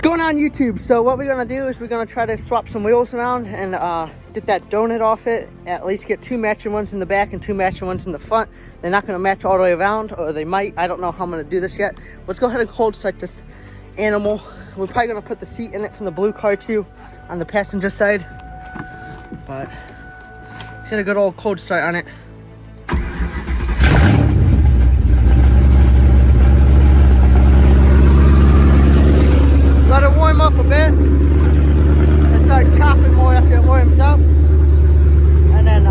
Going on YouTube. So what we're gonna do is we're gonna try to swap some wheels around and get that donut off it. At least get two matching ones in the back and two matching ones in the front. They're not gonna match all the way around, or they might. I don't know how I'm gonna do this yet. Let's go ahead and cold start this animal. We're probably gonna put the seat in it from the blue car too on the passenger side, but get a good old cold start on it. Let it warm up a bit and start chopping more after it warms up, and then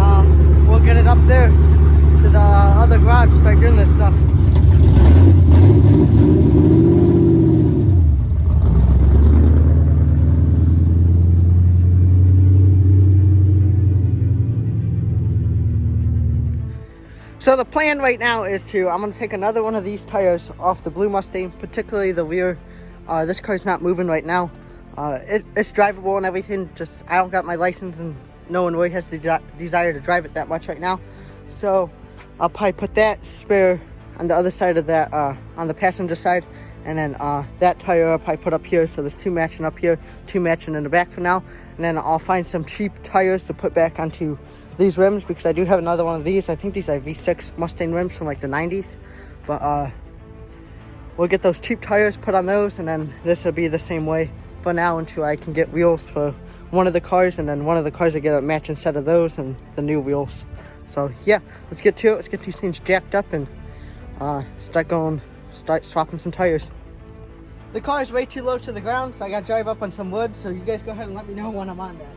we'll get it up there to the other garage, start doing this stuff. So the plan right now is I'm going to take another one of these tires off the blue Mustang, particularly the rear. This car's not moving right now. It's drivable and everything, just I don't got my license and no one really has the desire to drive it that much right now. So I'll probably put that spare on the other side of that, on the passenger side, and then that tire I'll probably put up here. So there's two matching up here, two matching in the back for now. And then I'll find some cheap tires to put back onto these rims, because I do have another one of these. I think these are V6 Mustang rims from like the 90s. But we'll get those cheap tires, put on those, and then this will be the same way for now until I can get wheels for one of the cars, and then one of the cars I get a matching set of those and the new wheels. So yeah, let's get to it. Let's get these things jacked up and start swapping some tires. The car is way too low to the ground, so I gotta drive up on some wood. So you guys go ahead and let me know when I'm on that.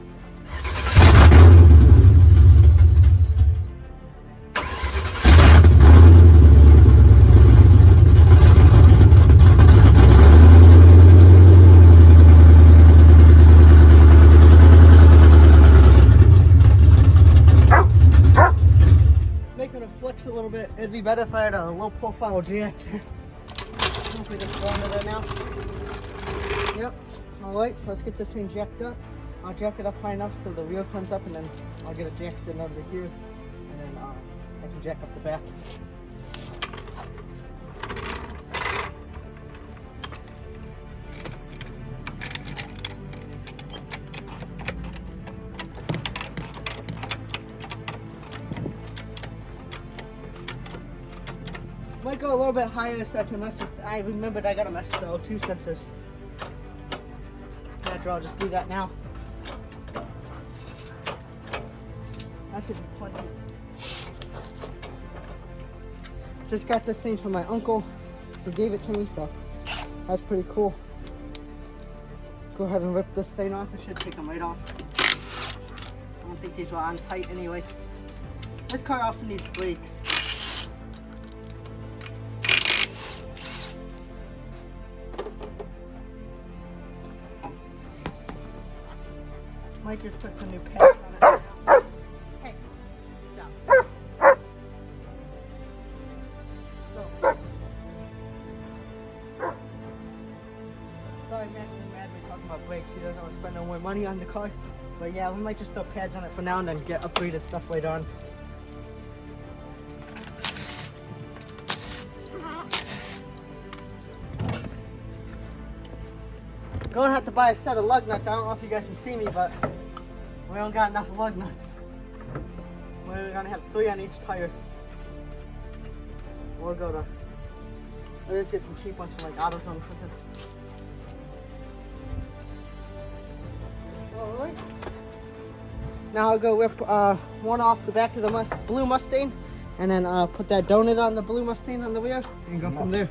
A little bit. It'd be better if I had a low profile jack. Hopefully this is under there now. Yep. Alright, so let's get this thing jacked up. I'll jack it up high enough so the wheel comes up, and then I'll get a jack sitting over here, and then I can jack up the back. Might go a little bit higher so I can mess with. I remembered I gotta mess with the O2 sensors. After I'll just do that now. That should be plenty. Just got this thing from my uncle who gave it to me, so that's pretty cool. Go ahead and rip this thing off. It should take them right off. I don't think these were on tight anyway. This car also needs brakes. Might just put some new pads on it right now. Hey, stop. Go. Sorry, Max is mad we're talking about brakes. He doesn't want to spend no more money on the car. But yeah, we might just throw pads on it for now and then get upgraded stuff later on. Gonna have to buy a set of lug nuts. I don't know if you guys can see me, but we don't got enough lug nuts. We're gonna have 3 on each tire. We'll go to, let's get some cheap ones from like AutoZone or something. Alright. Now I'll go whip one off the back of the blue Mustang, and then put that donut on the blue Mustang on the rear, and go from there.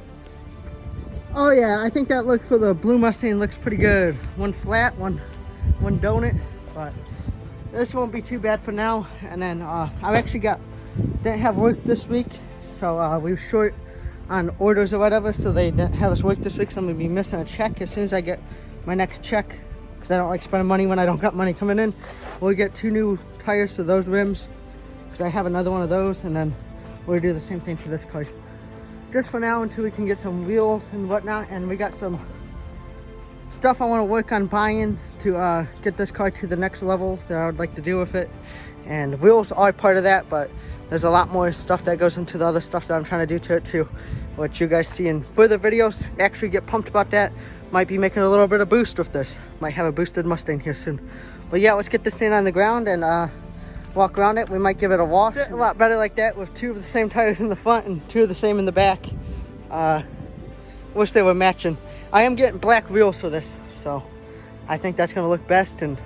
Oh yeah, I think that look for the blue Mustang looks pretty good. One flat, one donut, but this won't be too bad for now. And then I've actually didn't have work this week, so we were short on orders or whatever, so they didn't have us work this week, so I'm gonna be missing a check. As soon as I get my next check, because I don't like spending money when I don't got money coming in, we'll get 2 new tires for those rims, because I have another one of those, and then we'll do the same thing for this car. Just for now until we can get some wheels and whatnot. And we got some stuff I want to work on buying to get this car to the next level that I would like to do with it. And wheels are part of that, but there's a lot more stuff that goes into the other stuff that I'm trying to do to it too, which you guys see in further videos. Actually get pumped about that. might be making a little bit of boost with this. Might have a boosted Mustang here soon. But yeah, let's get this thing on the ground and walk around it. We might give it a wash. A lot better like that with 2 of the same tires in the front and 2 of the same in the back. Wish they were matching. I am getting black wheels for this, so I think that's gonna look best. And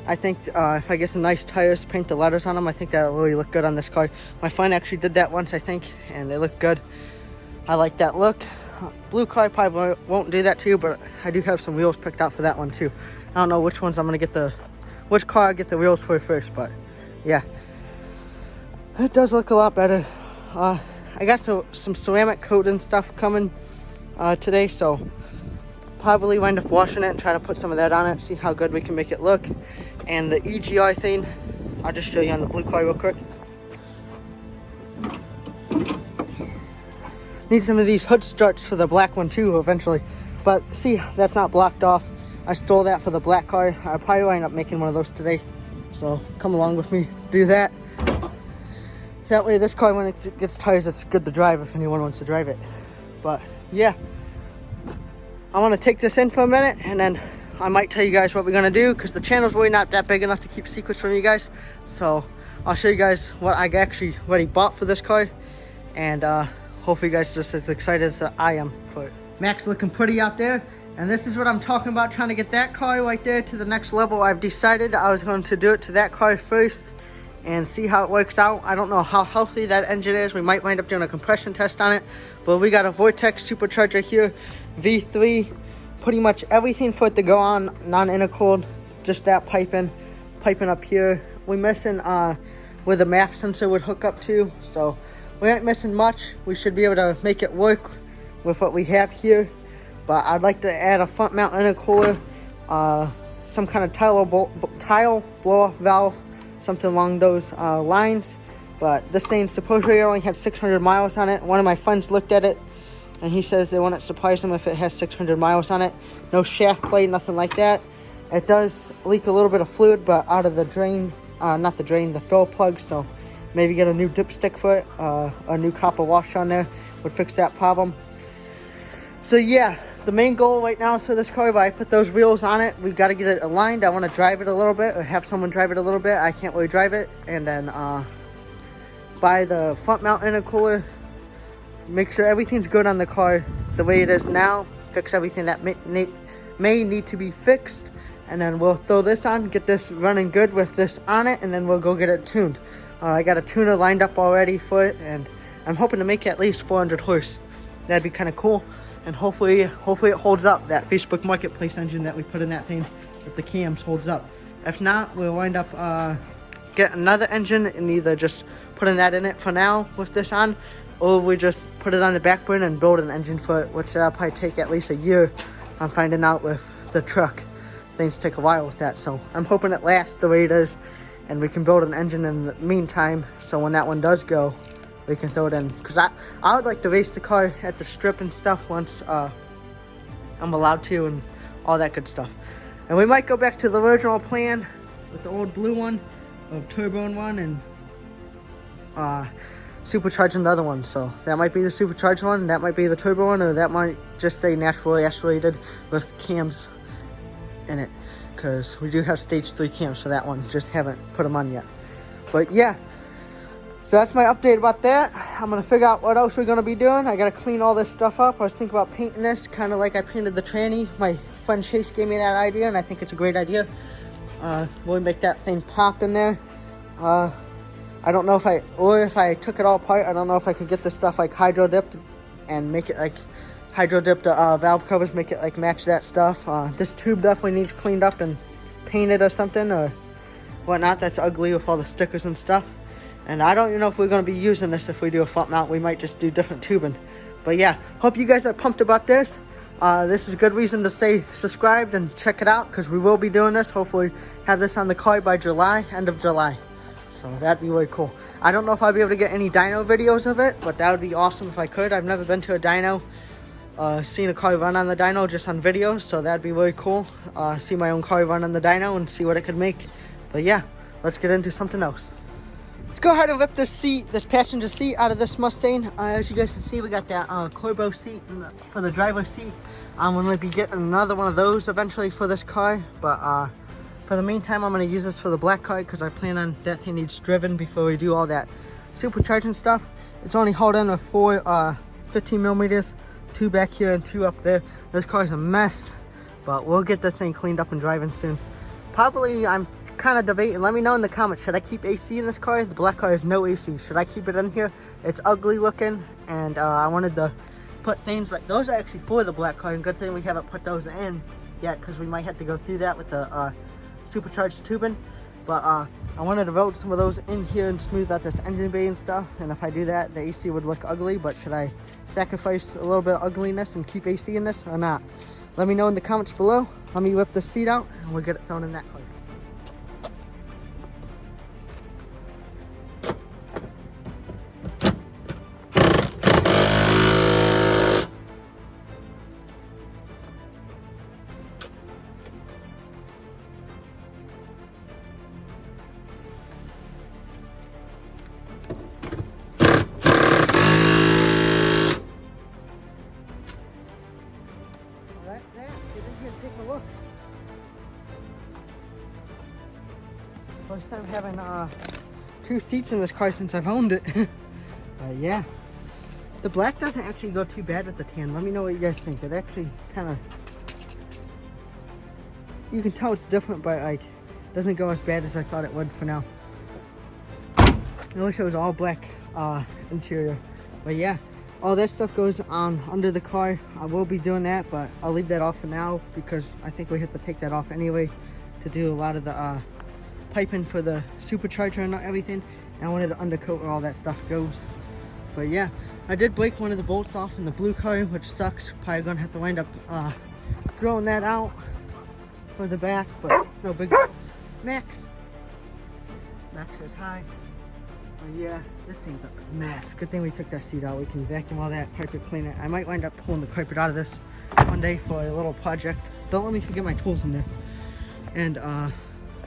I think if I get some nice tires, paint the letters on them, I think that'll really look good on this car. My friend actually did that once, I think, and they look good. I like that look. Blue car probably won't do that too, but I do have some wheels picked out for that one too. I don't know which ones I'm gonna get which car I get the wheels for first, but yeah, it does look a lot better. I got some ceramic coat and stuff coming today, so probably wind up washing it and try to put some of that on it, see how good we can make it look. And the EGR thing, I'll just show you on the blue car real quick. Need some of these hood struts for the black one too eventually, but see, that's not blocked off. I stole that for the black car. I probably wind up making one of those today, so come along with me, do that. That way this car, when it gets tires, it's good to drive if anyone wants to drive it. But yeah, I want to take this in for a minute and then I might tell you guys what we're gonna do, because the channel's really not that big enough to keep secrets from you guys. So I'll show you guys what I actually already bought for this car, and hopefully you guys are just as excited as I am for it. Mac's looking pretty out there, and this is what I'm talking about, trying to get that car right there to the next level. I've decided I was going to do it to that car first and see how it works out. I don't know how healthy that engine is. We might wind up doing a compression test on it, but we got a Vortex supercharger here, V3, pretty much everything for it to go on, non-intercooled, just that piping up here. We're missing where the MAF sensor would hook up to, so we ain't missing much. We should be able to make it work with what we have here, but I'd like to add a front mount intercooler, some kind of tile blow-off valve, something along those lines. But this thing supposedly only had 600 miles on it. One of my friends looked at it and he says they wouldn't surprise him if it has 600 miles on it. No shaft play, nothing like that. It does leak a little bit of fluid, but out of the drain, not the drain, the fill plug, so maybe get a new dipstick for it, a new copper wash on there would fix that problem. So yeah, the main goal right now is for this car, if I put those wheels on it, we've got to get it aligned. I want to drive it a little bit, or have someone drive it a little bit. I can't really drive it. And then buy the front mount intercooler, make sure everything's good on the car the way it is now, fix everything that may need to be fixed, and then we'll throw this on, get this running good with this on it, and then we'll go get it tuned. I got a tuner lined up already for it, and I'm hoping to make at least 400 horse. That'd be kind of cool, and hopefully it holds up. That Facebook Marketplace engine that we put in that thing with the cams holds up. If not, we'll wind up get another engine and either just putting that in it for now with this on, or we just put it on the back burner and build an engine for it, which that'll probably take at least a year. I'm finding out with the truck, things take a while with that, so I'm hoping it lasts the way it is, and we can build an engine in the meantime, so when that one does go, we can throw it in. Because I would like to race the car at the strip and stuff once I'm allowed to, and all that good stuff. And we might go back to the original plan with the old blue one of turboing one and supercharging the other one. So that might be the supercharged one, that might be the turbo one, or that might just stay naturally aspirated with cams in it, because we do have stage 3 cams for that one, just haven't put them on yet. But yeah, so that's my update about that. I'm gonna figure out what else we're gonna be doing. I gotta clean all this stuff up. I was thinking about painting this kind of like I painted the tranny. My friend Chase gave me that idea, and I think it's a great idea. We'll make that thing pop in there. I don't know if I took it all apart, I don't know if I could get this stuff like hydro dipped and make it like hydro dipped valve covers, make it like match that stuff. This tube definitely needs cleaned up and painted or something or whatnot. That's ugly with all the stickers and stuff. And I don't even know if we're going to be using this if we do a front mount. We might just do different tubing. But yeah, hope you guys are pumped about this. This is a good reason to stay subscribed and check it out, because we will be doing this. Hopefully have this on the car by July, end of July. So that'd be really cool. I don't know if I'll be able to get any dyno videos of it, but that would be awesome if I could. I've never been to a dyno, seen a car run on the dyno, just on videos, so that'd be really cool. See my own car run on the dyno and see what it could make. But yeah, let's get into something else. Let's go ahead and rip this seat, this passenger seat out of this Mustang. As you guys can see, we got that Corbo seat for the driver's seat. I'm going to be getting another one of those eventually for this car, but for the meantime, I'm going to use this for the black car because I plan on that thing needs driven before we do all that supercharging stuff. It's only hauled in with 4 15 millimeters, 2 back here and 2 up there. This car's a mess, but we'll get this thing cleaned up and driving soon. Probably, I'm kind of debating. Let me know in the comments, should I keep AC in this car? The black car has no AC. Should I keep it in here? It's ugly looking, and I wanted to put things like those are actually for the black car, and good thing we haven't put those in yet because we might have to go through that with the supercharged tubing. But I wanted to route some of those in here and smooth out this engine bay and stuff, and if I do that, the AC would look ugly. But should I sacrifice a little bit of ugliness and keep AC in this or not? Let me know in the comments below. Let me whip the seat out and we'll get it thrown in that car. That's that. Get in here and take a look. First time having 2 seats in this car since I've owned it. But yeah, the black doesn't actually go too bad with the tan. Let me know what you guys think. It actually kind of, you can tell it's different, but like doesn't go as bad as I thought it would for now. I wish it was all black interior, but yeah. All that stuff goes on under the car. I will be doing that, but I'll leave that off for now because I think we have to take that off anyway to do a lot of the piping for the supercharger and everything. And I wanted to undercoat where all that stuff goes. But yeah, I did break one of the bolts off in the blue car, which sucks. Probably gonna have to wind up throwing that out for the back, but no big deal. Max says hi. But yeah, this thing's a mess. Good thing we took that seat out. We can vacuum all that, carpet clean it. I might wind up pulling the carpet out of this one day for a little project. Don't let me forget my tools in there. And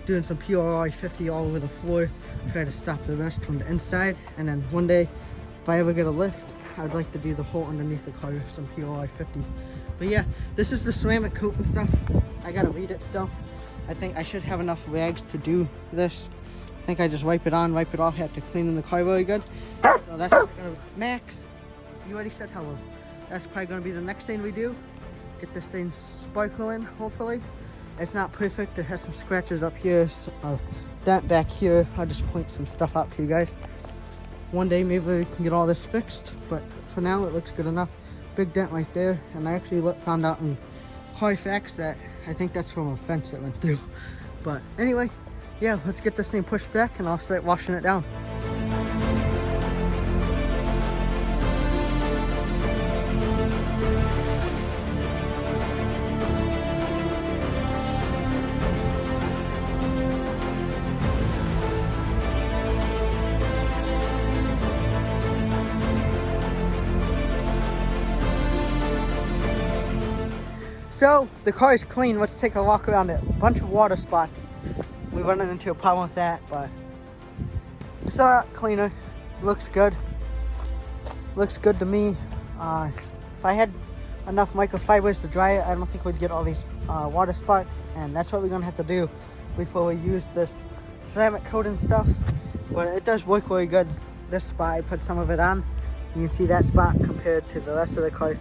doing some PRI 50 all over the floor. Try to stop the rust from the inside. And then one day, if I ever get a lift, I'd like to do the whole underneath the car with some PRI 50. But yeah, this is the ceramic coat and stuff. I gotta read it still. I think I should have enough rags to do this. I think I just wipe it on, wipe it off, have to clean in the car really good. So that's gonna, Max, you already said hello. That's probably gonna be the next thing we do. Get this thing sparkling, hopefully. It's not perfect, it has some scratches up here, a dent back here. I'll just point some stuff out to you guys. One day maybe we can get all this fixed, but for now it looks good enough. Big dent right there, and I actually found out in Carfax that I think that's from a fence that went through. But anyway, yeah, let's get this thing pushed back and I'll start washing it down. So the car is clean. Let's take a walk around it. A bunch of water spots. We run into a problem with that, but it's a lot cleaner. Looks good. Looks good to me. If I had enough microfibers to dry it, I don't think we'd get all these water spots, and that's what we're gonna have to do before we use this ceramic coat and stuff. But it does work really good. This spot, I put some of it on. You can see that spot compared to the rest of the car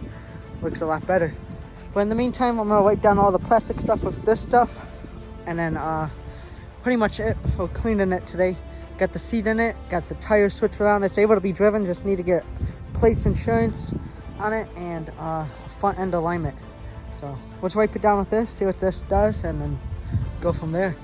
looks a lot better. But in the meantime, I'm gonna wipe down all the plastic stuff with this stuff, and then pretty much it for cleaning it today. Got the seat in it, got the tires switched around. It's able to be driven, just need to get plates insurance on it and front end alignment. So let's wipe it down with this, see what this does, and then go from there.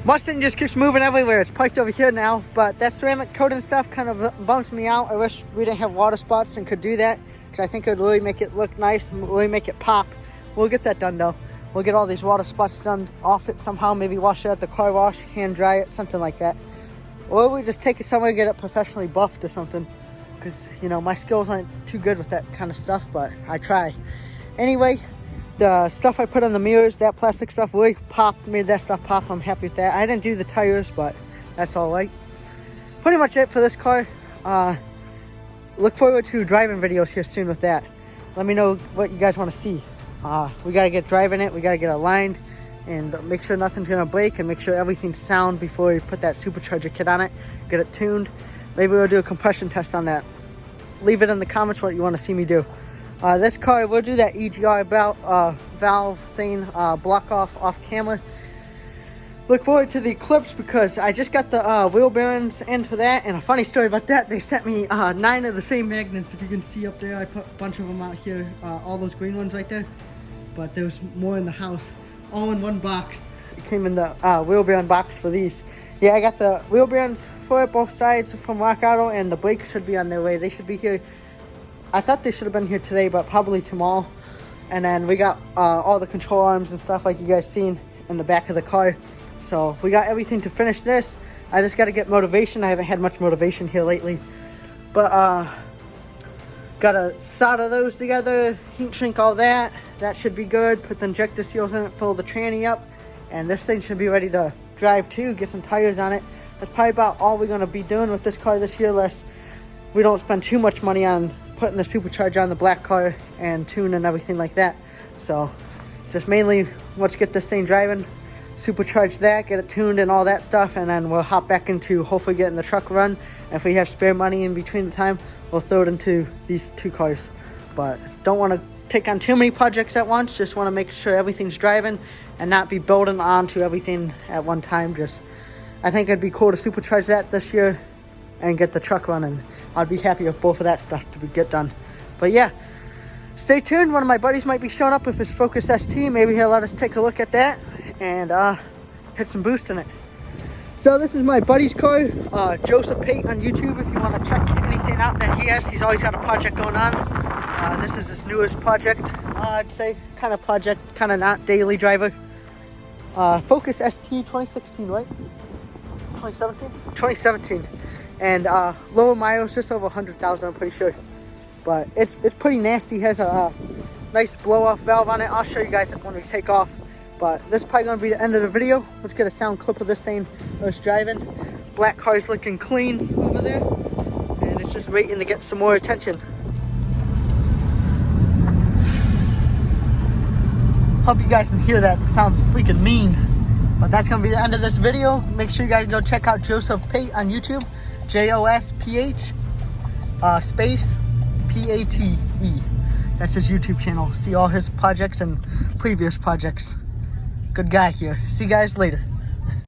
Mustang just keeps moving everywhere. It's parked over here now, but that ceramic coat and stuff kind of bums me out. I wish we didn't have water spots and could do that, because I think it would really make it look nice and really make it pop. We'll get that done though. We'll get all these water spots done off it somehow. Maybe wash it at the car wash, hand dry it, something like that. Or we just take it somewhere and get it professionally buffed or something. Because, you know, my skills aren't too good with that kind of stuff, but I try. Anyway, the stuff I put on the mirrors, that plastic stuff really popped, made that stuff pop. I'm happy with that. I didn't do the tires, but that's all right. pretty much it for this car. Look forward to driving videos here soon with that. Let me know what you guys want to see. We got to get driving it. We got to get aligned and make sure nothing's going to break and make sure everything's sound before we put that supercharger kit on it. Get it tuned. Maybe we'll do a compression test on that. Leave it in the comments what you want to see me do. This car, we'll do that EGR valve thing, block off camera. Look forward to the clips because I just got the wheel bearings in for that. And a funny story about that, they sent me 9 of the same magnets. If you can see up there, I put a bunch of them out here, all those green ones right there. But there's more in the house, all in one box. It came in the wheel bearing box for these. Yeah, I got the wheel bearings for it, both sides from Rock Auto, and the brakes should be on their way. They should be here. I thought they should have been here today, but probably tomorrow. And then we got all the control arms and stuff like you guys seen in the back of the car. So we got everything to finish this. I just got to get motivation. I haven't had much motivation here lately. But gotta solder those together, heat shrink all that. That should be good. Put the injector seals in it, fill the tranny up. And this thing should be ready to drive too. Get some tires on it. That's probably about all we're going to be doing with this car this year, unless we don't spend too much money on putting the supercharger on the black car and tune and everything like that. So just mainly let's get this thing driving, supercharge that, get it tuned and all that stuff, and then we'll hop back into hopefully getting the truck run. And if we have spare money in between the time, we'll throw it into these 2 cars. But don't want to take on too many projects at once. Just want to make sure everything's driving and not be building onto everything at one time. Just I think it'd be cool to supercharge that this year and get the truck running. I'd be happy with both of that stuff to get done. But yeah, stay tuned. One of my buddies might be showing up with his Focus ST. Maybe he'll let us take a look at that and hit some boost in it. So this is my buddy's car, Joseph Pate on YouTube. If you want to check anything out that he has, he's always got a project going on. This is his newest project, I'd say. Kind of project, kind of not daily driver. Focus ST 2016, right? 2017? 2017. And lower miles, just over 100,000, I'm pretty sure. But it's pretty nasty. It has a nice blow-off valve on it. I'll show you guys when we take off. But this is probably going to be the end of the video. Let's get a sound clip of this thing I was driving. Black car's looking clean over there. And it's just waiting to get some more attention. Hope you guys can hear that. It sounds freaking mean. But that's going to be the end of this video. Make sure you guys go check out Joseph Pate on YouTube. JOSPH space PATE. That's his YouTube channel. See all his projects and previous projects. Good guy here. See you guys later.